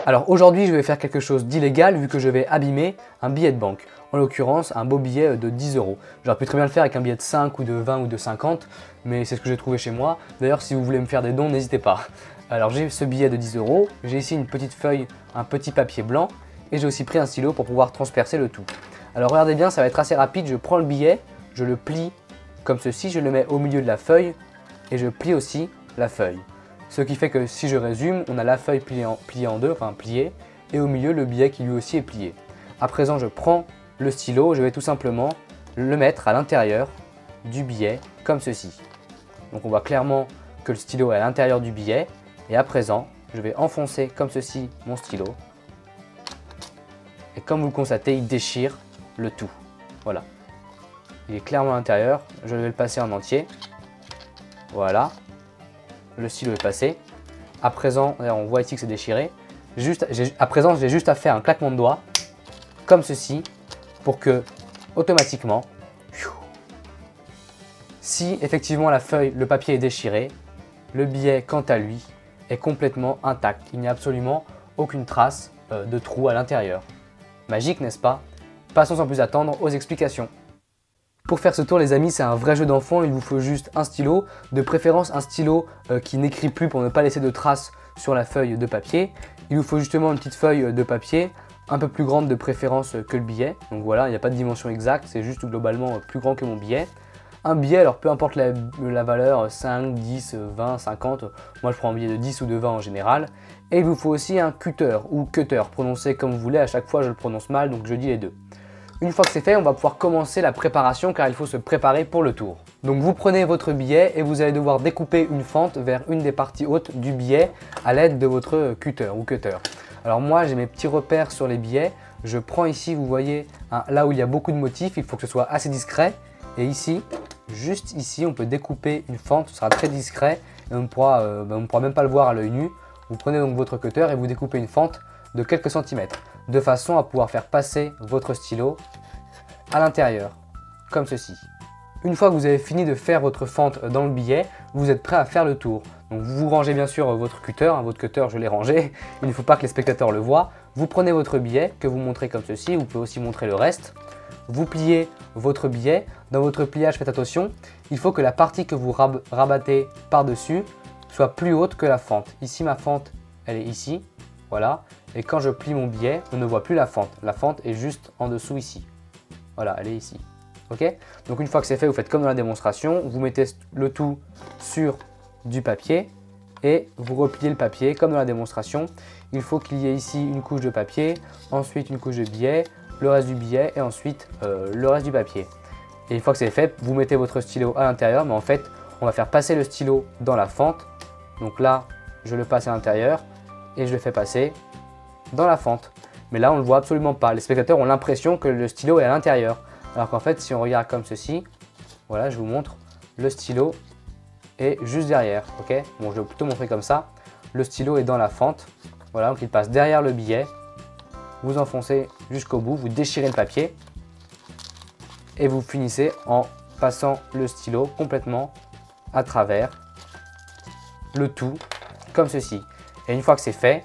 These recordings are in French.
Alors aujourd'hui, je vais faire quelque chose d'illégal vu que je vais abîmer un billet de banque. En l'occurrence, un beau billet de 10 euros. J'aurais pu très bien le faire avec un billet de 5 ou de 20 ou de 50, mais c'est ce que j'ai trouvé chez moi. D'ailleurs, si vous voulez me faire des dons, n'hésitez pas. Alors j'ai ce billet de 10 euros, j'ai ici une petite feuille, un petit papier blanc, et j'ai aussi pris un stylo pour pouvoir transpercer le tout. Alors regardez bien, ça va être assez rapide, je prends le billet, je le plie comme ceci, je le mets au milieu de la feuille, et je plie aussi la feuille. Ce qui fait que si je résume, on a la feuille pliée en deux, enfin pliée, et au milieu le billet qui lui aussi est plié. À présent, je prends le stylo, je vais tout simplement le mettre à l'intérieur du billet, comme ceci. Donc on voit clairement que le stylo est à l'intérieur du billet, et à présent, je vais enfoncer comme ceci mon stylo. Et comme vous le constatez, il déchire le tout. Voilà. Il est clairement à l'intérieur, je vais le passer en entier. Voilà. Le stylo est passé. À présent, on voit ici que c'est déchiré. À présent, j'ai juste à faire un claquement de doigts, comme ceci, pour que, automatiquement, si effectivement la feuille, le papier est déchiré, le billet, quant à lui, est complètement intact. Il n'y a absolument aucune trace de trou à l'intérieur. Magique, n'est-ce pas? Passons sans plus attendre aux explications. Pour faire ce tour les amis, c'est un vrai jeu d'enfant, il vous faut juste un stylo, de préférence un stylo qui n'écrit plus pour ne pas laisser de traces sur la feuille de papier. Il vous faut justement une petite feuille de papier, un peu plus grande de préférence que le billet. Donc voilà, il n'y a pas de dimension exacte, c'est juste globalement plus grand que mon billet. Un billet, alors peu importe la valeur, 5, 10, 20, 50, moi je prends un billet de 10 ou de 20 en général. Et il vous faut aussi un cutter ou cutter, prononcez comme vous voulez, à chaque fois je le prononce mal donc je dis les deux. Une fois que c'est fait, on va pouvoir commencer la préparation car il faut se préparer pour le tour. Donc vous prenez votre billet et vous allez devoir découper une fente vers une des parties hautes du billet à l'aide de votre cutter ou cutter. Alors moi j'ai mes petits repères sur les billets. Je prends ici, vous voyez, là où il y a beaucoup de motifs, il faut que ce soit assez discret. Et ici, juste ici, on peut découper une fente, ce sera très discret et on ne pourra même pas le voir à l'œil nu. Vous prenez donc votre cutter et vous découpez une fente de quelques centimètres, de façon à pouvoir faire passer votre stylo à l'intérieur, comme ceci. Une fois que vous avez fini de faire votre fente dans le billet, vous êtes prêt à faire le tour. Donc vous rangez bien sûr votre cutter, votre cutter je l'ai rangé, il ne faut pas que les spectateurs le voient. Vous prenez votre billet que vous montrez comme ceci, vous pouvez aussi montrer le reste. Vous pliez votre billet, dans votre pliage faites attention, il faut que la partie que vous rabattez par-dessus soit plus haute que la fente. Ici ma fente, elle est ici, voilà. Et quand je plie mon billet, on ne voit plus la fente est juste en dessous ici. Voilà, elle est ici. Ok? Donc une fois que c'est fait, vous faites comme dans la démonstration, vous mettez le tout sur du papier et vous repliez le papier comme dans la démonstration. Il faut qu'il y ait ici une couche de papier, ensuite une couche de billet, le reste du billet et ensuite le reste du papier. Et une fois que c'est fait, vous mettez votre stylo à l'intérieur, mais en fait, on va faire passer le stylo dans la fente. Donc là, je le passe à l'intérieur et je le fais passer dans la fente. Mais là, on ne le voit absolument pas. Les spectateurs ont l'impression que le stylo est à l'intérieur. Alors qu'en fait, si on regarde comme ceci, voilà, je vous montre, le stylo est juste derrière. Ok, bon, je vais plutôt montrer comme ça. Le stylo est dans la fente. Voilà, donc il passe derrière le billet. Vous enfoncez jusqu'au bout, vous déchirez le papier et vous finissez en passant le stylo complètement à travers le tout, comme ceci. Et une fois que c'est fait,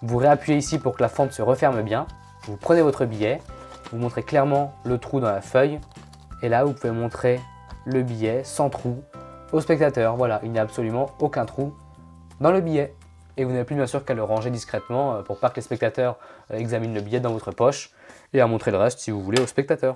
vous réappuyez ici pour que la fente se referme bien. Vous prenez votre billet, vous montrez clairement le trou dans la feuille. Et là, vous pouvez montrer le billet sans trou au spectateur. Voilà, il n'y a absolument aucun trou dans le billet. Et vous n'avez plus bien sûr qu'à le ranger discrètement pour pas que les spectateurs examinent le billet dans votre poche. Et à montrer le reste si vous voulez aux spectateurs.